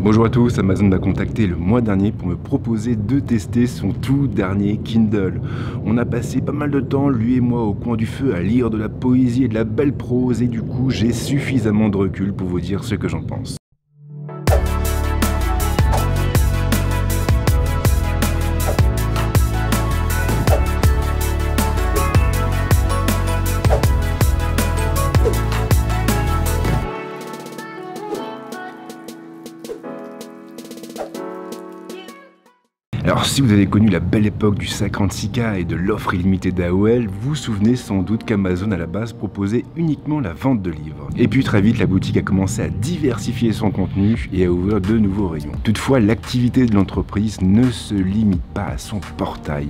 Bonjour à tous, Amazon m'a contacté le mois dernier pour me proposer de tester son tout dernier Kindle. On a passé pas mal de temps, lui et moi, au coin du feu à lire de la poésie et de la belle prose et du coup j'ai suffisamment de recul pour vous dire ce que j'en pense. Alors si vous avez connu la belle époque du 56K et de l'offre illimitée d'AOL, vous vous souvenez sans doute qu'Amazon à la base proposait uniquement la vente de livres. Et puis très vite la boutique a commencé à diversifier son contenu et à ouvrir de nouveaux rayons. Toutefois l'activité de l'entreprise ne se limite pas à son portail.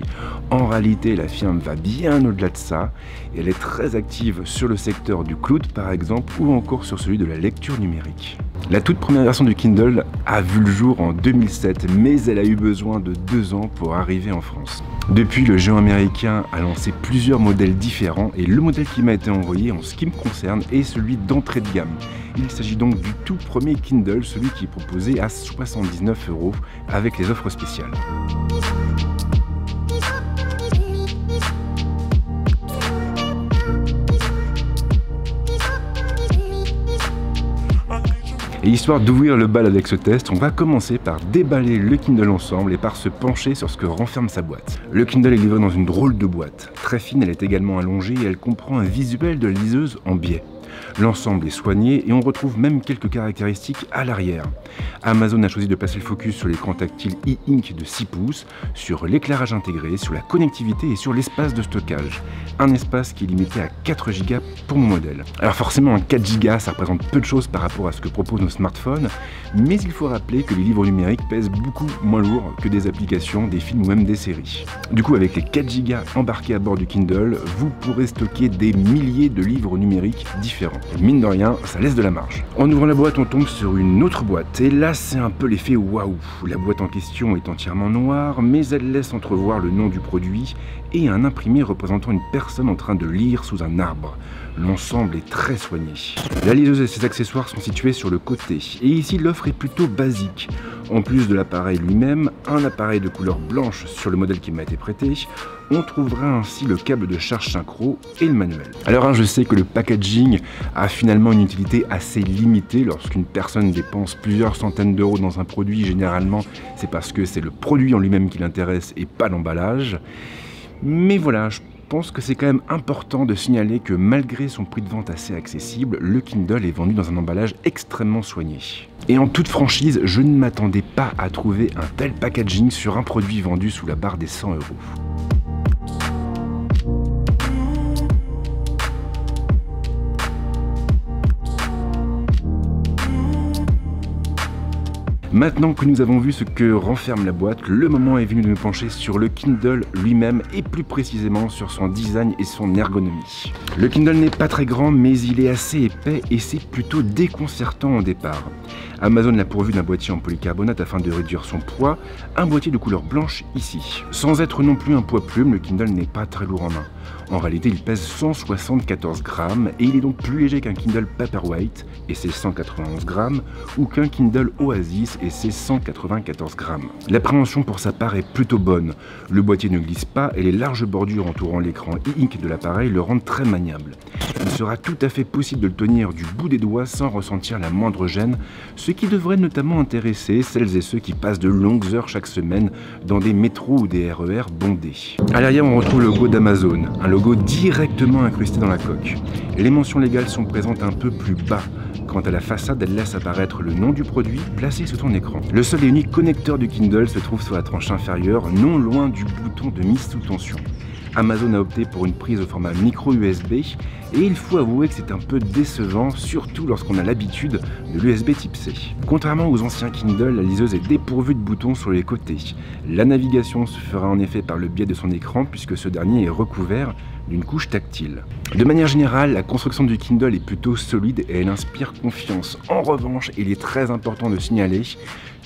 En réalité la firme va bien au-delà de ça et elle est très active sur le secteur du cloud par exemple ou encore sur celui de la lecture numérique. La toute première version du Kindle a vu le jour en 2007 mais elle a eu besoin de 2 ans pour arriver en France. Depuis, le géant américain a lancé plusieurs modèles différents et le modèle qui m'a été envoyé en ce qui me concerne est celui d'entrée de gamme. Il s'agit donc du tout premier Kindle, celui qui est proposé à 79 € avec les offres spéciales. Et histoire d'ouvrir le bal avec ce test, on va commencer par déballer le Kindle ensemble et par se pencher sur ce que renferme sa boîte. Le Kindle est livré dans une drôle de boîte. Très fine, elle est également allongée et elle comprend un visuel de la liseuse en biais. L'ensemble est soigné et on retrouve même quelques caractéristiques à l'arrière. Amazon a choisi de placer le focus sur l'écran tactile e-ink de 6 pouces, sur l'éclairage intégré, sur la connectivité et sur l'espace de stockage. Un espace qui est limité à 4 Go pour mon modèle. Alors forcément un 4 Go ça représente peu de choses par rapport à ce que proposent nos smartphones, mais il faut rappeler que les livres numériques pèsent beaucoup moins lourd que des applications, des films ou même des séries. Du coup avec les 4 Go embarqués à bord du Kindle, vous pourrez stocker des milliers de livres numériques différents. Et mine de rien, ça laisse de la marge. En ouvrant la boîte, on tombe sur une autre boîte. Et là, c'est un peu l'effet waouh. La boîte en question est entièrement noire, mais elle laisse entrevoir le nom du produit et un imprimé représentant une personne en train de lire sous un arbre. L'ensemble est très soigné. La liseuse et ses accessoires sont situés sur le côté. Et ici, l'offre est plutôt basique. En plus de l'appareil lui-même, un appareil de couleur blanche sur le modèle qui m'a été prêté, on trouvera ainsi le câble de charge synchro et le manuel. Alors je sais que le packaging a finalement une utilité assez limitée. Lorsqu'une personne dépense plusieurs centaines d'euros dans un produit, généralement c'est parce que c'est le produit en lui-même qui l'intéresse et pas l'emballage. Mais voilà, je pense que c'est quand même important de signaler que malgré son prix de vente assez accessible, le Kindle est vendu dans un emballage extrêmement soigné. Et en toute franchise, je ne m'attendais pas à trouver un tel packaging sur un produit vendu sous la barre des 100 €. Maintenant que nous avons vu ce que renferme la boîte, le moment est venu de nous pencher sur le Kindle lui-même et plus précisément sur son design et son ergonomie. Le Kindle n'est pas très grand mais il est assez épais et c'est plutôt déconcertant au départ. Amazon l'a pourvu d'un boîtier en polycarbonate afin de réduire son poids, un boîtier de couleur blanche ici. Sans être non plus un poids plume, le Kindle n'est pas très lourd en main. En réalité, il pèse 174 grammes et il est donc plus léger qu'un Kindle Paperwhite et c'est 191 grammes ou qu'un Kindle Oasis et c'est 194 grammes. L'appréhension pour sa part est plutôt bonne. Le boîtier ne glisse pas et les larges bordures entourant l'écran e-ink de l'appareil le rendent très maniable. Il sera tout à fait possible de le tenir du bout des doigts sans ressentir la moindre gêne, ce qui devrait notamment intéresser celles et ceux qui passent de longues heures chaque semaine dans des métros ou des RER bondés. À l'arrière, on retrouve le logo d'Amazon, un logo directement incrusté dans la coque. Les mentions légales sont présentes un peu plus bas. Quant à la façade, elle laisse apparaître le nom du produit placé sous ton écran. Le seul et unique connecteur du Kindle se trouve sur la tranche inférieure, non loin du bouton de mise sous tension. Amazon a opté pour une prise au format micro USB et il faut avouer que c'est un peu décevant, surtout lorsqu'on a l'habitude de l'USB type C. Contrairement aux anciens Kindle, la liseuse est dépourvue de boutons sur les côtés. La navigation se fera en effet par le biais de son écran puisque ce dernier est recouvert d'une couche tactile. De manière générale, la construction du Kindle est plutôt solide et elle inspire confiance. En revanche, il est très important de signaler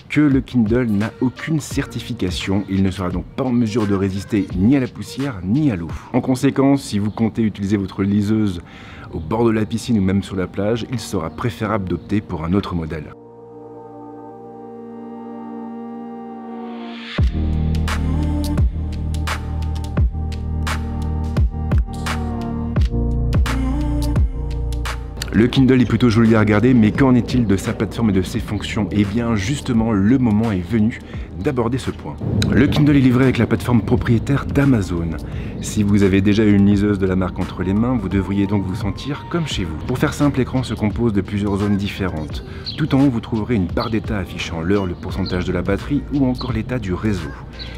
que le Kindle n'a aucune certification, il ne sera donc pas en mesure de résister ni à la poussière ni à l'eau. En conséquence, si vous comptez utiliser votre liseuse au bord de la piscine ou même sur la plage, il sera préférable d'opter pour un autre modèle. Le Kindle est plutôt joli à regarder, mais qu'en est-il de sa plateforme et de ses fonctions? Eh bien justement, le moment est venu d'aborder ce point. Le Kindle est livré avec la plateforme propriétaire d'Amazon. Si vous avez déjà une liseuse de la marque entre les mains, vous devriez donc vous sentir comme chez vous. Pour faire simple, l'écran se compose de plusieurs zones différentes. Tout en haut, vous trouverez une barre d'état affichant l'heure, le pourcentage de la batterie ou encore l'état du réseau.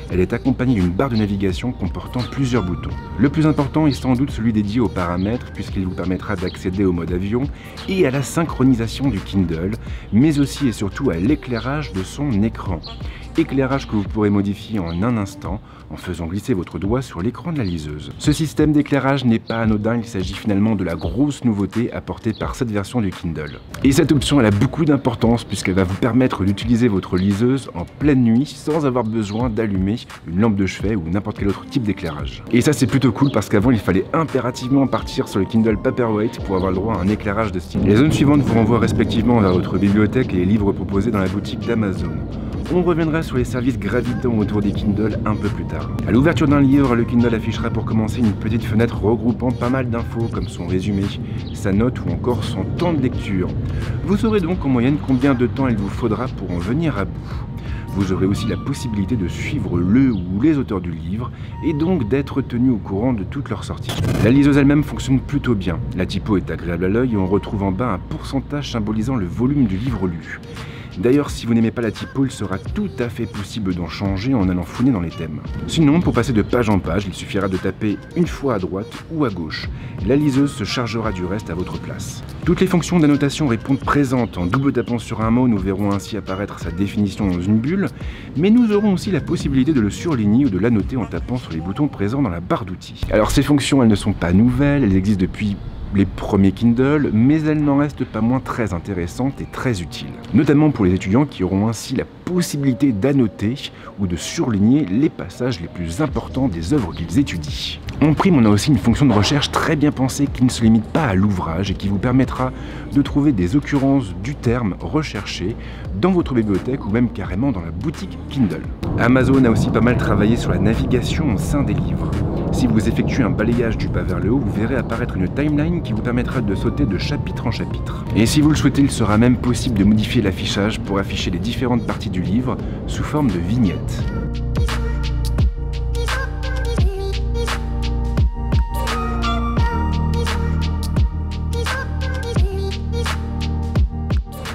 Elle est accompagnée d'une barre de navigation comportant plusieurs boutons. Le plus important est sans doute celui dédié aux paramètres, puisqu'il vous permettra d'accéder au mode avion et à la synchronisation du Kindle, mais aussi et surtout à l'éclairage de son écran. Éclairage que vous pourrez modifier en un instant en faisant glisser votre doigt sur l'écran de la liseuse. Ce système d'éclairage n'est pas anodin, il s'agit finalement de la grosse nouveauté apportée par cette version du Kindle. Et cette option elle a beaucoup d'importance puisqu'elle va vous permettre d'utiliser votre liseuse en pleine nuit sans avoir besoin d'allumer une lampe de chevet ou n'importe quel autre type d'éclairage. Et ça c'est plutôt cool parce qu'avant il fallait impérativement partir sur le Kindle Paperwhite pour avoir le droit à un éclairage de style. Les zones suivantes vous renvoient respectivement vers votre bibliothèque et les livres proposés dans la boutique d'Amazon. On reviendra sur les services gravitant autour des Kindle un peu plus tard. À l'ouverture d'un livre, le Kindle affichera pour commencer une petite fenêtre regroupant pas mal d'infos comme son résumé, sa note ou encore son temps de lecture. Vous saurez donc en moyenne combien de temps il vous faudra pour en venir à bout. Vous aurez aussi la possibilité de suivre le ou les auteurs du livre et donc d'être tenu au courant de toutes leurs sorties. La liseuse elle-même fonctionne plutôt bien. La typo est agréable à l'œil et on retrouve en bas un pourcentage symbolisant le volume du livre lu. D'ailleurs, si vous n'aimez pas la typo, il sera tout à fait possible d'en changer en allant fouiner dans les thèmes. Sinon, pour passer de page en page, il suffira de taper une fois à droite ou à gauche. La liseuse se chargera du reste à votre place. Toutes les fonctions d'annotation répondent présentes. En double tapant sur un mot, nous verrons ainsi apparaître sa définition dans une bulle, mais nous aurons aussi la possibilité de le surligner ou de l'annoter en tapant sur les boutons présents dans la barre d'outils. Alors ces fonctions, elles ne sont pas nouvelles, elles existent depuis les premiers Kindle, mais elles n'en restent pas moins très intéressantes et très utiles. Notamment pour les étudiants qui auront ainsi la possibilité d'annoter ou de surligner les passages les plus importants des œuvres qu'ils étudient. En prime, on a aussi une fonction de recherche très bien pensée qui ne se limite pas à l'ouvrage et qui vous permettra de trouver des occurrences du terme recherché dans votre bibliothèque ou même carrément dans la boutique Kindle. Amazon a aussi pas mal travaillé sur la navigation au sein des livres. Si vous effectuez un balayage du bas vers le haut, vous verrez apparaître une timeline qui vous permettra de sauter de chapitre en chapitre. Et si vous le souhaitez, il sera même possible de modifier l'affichage pour afficher les différentes parties du livre sous forme de vignettes.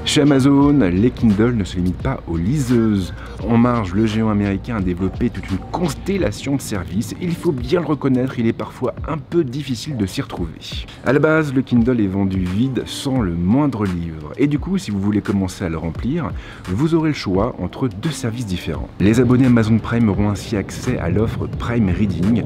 Chez Amazon, les Kindle ne se limitent pas aux liseuses. En marge, le géant américain a développé toute une constellation de services et il faut bien le reconnaître, il est parfois un peu difficile de s'y retrouver. À la base, le Kindle est vendu vide, sans le moindre livre. Et du coup, si vous voulez commencer à le remplir, vous aurez le choix entre deux services différents. Les abonnés Amazon Prime auront ainsi accès à l'offre Prime Reading,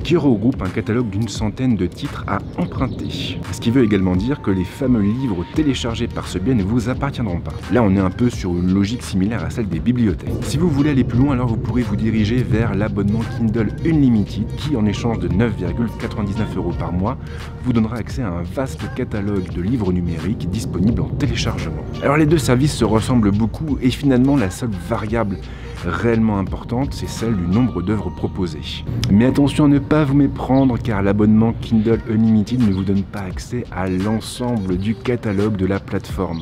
qui regroupe un catalogue d'une centaine de titres à emprunter. Ce qui veut également dire que les fameux livres téléchargés par ce biais ne vous appartiendront pas. Là, on est un peu sur une logique similaire à celle des bibliothèques. Si vous voulez aller plus loin, alors vous pourrez vous diriger vers l'abonnement Kindle Unlimited qui, en échange de 9,99 € par mois, vous donnera accès à un vaste catalogue de livres numériques disponibles en téléchargement. Alors les deux services se ressemblent beaucoup et finalement la seule variable réellement importante, c'est celle du nombre d'œuvres proposées. Mais attention à ne pas vous méprendre car l'abonnement Kindle Unlimited ne vous donne pas accès à l'ensemble du catalogue de la plateforme.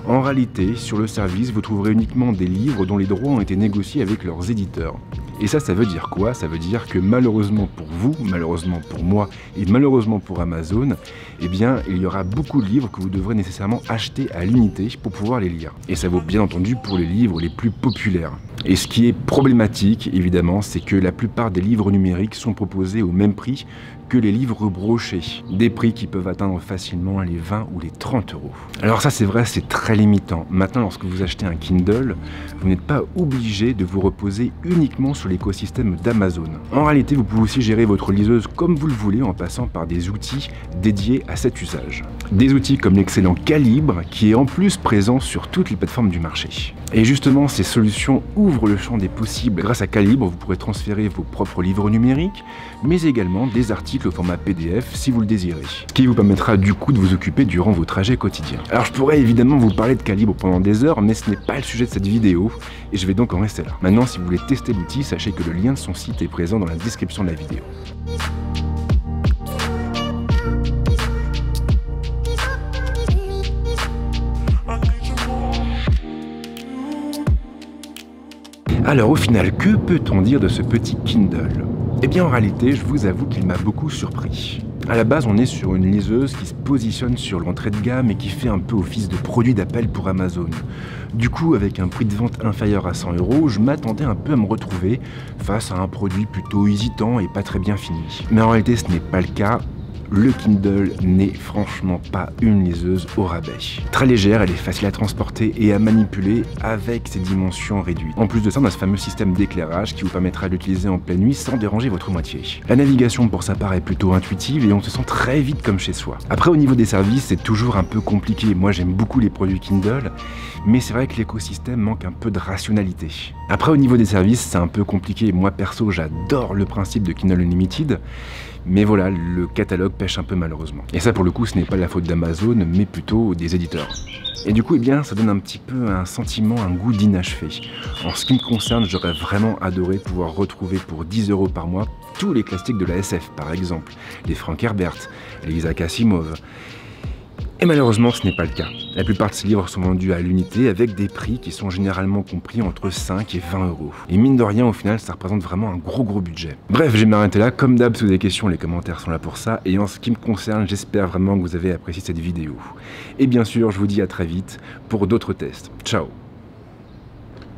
En réalité, sur le service, vous trouverez uniquement des livres dont les droits ont été négociés avec leurs éditeurs. Et ça veut dire quoi? Ça veut dire que malheureusement pour vous, malheureusement pour moi et malheureusement pour Amazon, eh bien il y aura beaucoup de livres que vous devrez nécessairement acheter à l'unité pour pouvoir les lire. Et ça vaut bien entendu pour les livres les plus populaires. Et ce qui est problématique, évidemment, c'est que la plupart des livres numériques sont proposés au même prix que les livres brochés. Des prix qui peuvent atteindre facilement les 20 ou les 30 €. Alors ça c'est vrai, c'est très limitant. Maintenant, lorsque vous achetez un Kindle, vous n'êtes pas obligé de vous reposer uniquement sur l'écosystème d'Amazon. En réalité, vous pouvez aussi gérer votre liseuse comme vous le voulez en passant par des outils dédiés à cet usage. Des outils comme l'excellent Calibre, qui est en plus présent sur toutes les plateformes du marché. Et justement, ces solutions ouvrent le champ des possibles. Grâce à Calibre, vous pourrez transférer vos propres livres numériques, mais également des articles au format PDF si vous le désirez. Ce qui vous permettra du coup de vous occuper durant vos trajets quotidiens. Alors je pourrais évidemment vous parler de Calibre pendant des heures, mais ce n'est pas le sujet de cette vidéo, et je vais donc en rester là. Maintenant, si vous voulez tester l'outil, sachez que le lien de son site est présent dans la description de la vidéo. Alors au final, que peut-on dire de ce petit Kindle? Eh bien en réalité, je vous avoue qu'il m'a beaucoup surpris. À la base, on est sur une liseuse qui se positionne sur l'entrée de gamme et qui fait un peu office de produit d'appel pour Amazon. Du coup, avec un prix de vente inférieur à 100 €, je m'attendais un peu à me retrouver face à un produit plutôt hésitant et pas très bien fini. Mais en réalité, ce n'est pas le cas. Le Kindle n'est franchement pas une liseuse au rabais. Très légère, elle est facile à transporter et à manipuler avec ses dimensions réduites. En plus de ça, on a ce fameux système d'éclairage qui vous permettra d'utiliser en pleine nuit sans déranger votre moitié. La navigation pour sa part est plutôt intuitive et on se sent très vite comme chez soi. Après au niveau des services, c'est toujours un peu compliqué. Moi j'aime beaucoup les produits Kindle, mais c'est vrai que l'écosystème manque un peu de rationalité. Après au niveau des services, c'est un peu compliqué. Moi perso, j'adore le principe de Kindle Unlimited, mais voilà, le catalogue pêche un peu malheureusement. Et ça pour le coup, ce n'est pas la faute d'Amazon, mais plutôt des éditeurs. Et du coup, eh bien, ça donne un petit peu un sentiment, un goût d'inachevé. En ce qui me concerne, j'aurais vraiment adoré pouvoir retrouver pour 10 € par mois tous les classiques de la SF, par exemple, les Frank Herbert, les Isaac Asimov. Et malheureusement, ce n'est pas le cas. La plupart de ces livres sont vendus à l'unité avec des prix qui sont généralement compris entre 5 et 20 €. Et mine de rien, au final, ça représente vraiment un gros budget. Bref, je vais m'arrêter là. Comme d'hab, si vous avez des questions, les commentaires sont là pour ça. Et en ce qui me concerne, j'espère vraiment que vous avez apprécié cette vidéo. Et bien sûr, je vous dis à très vite pour d'autres tests. Ciao!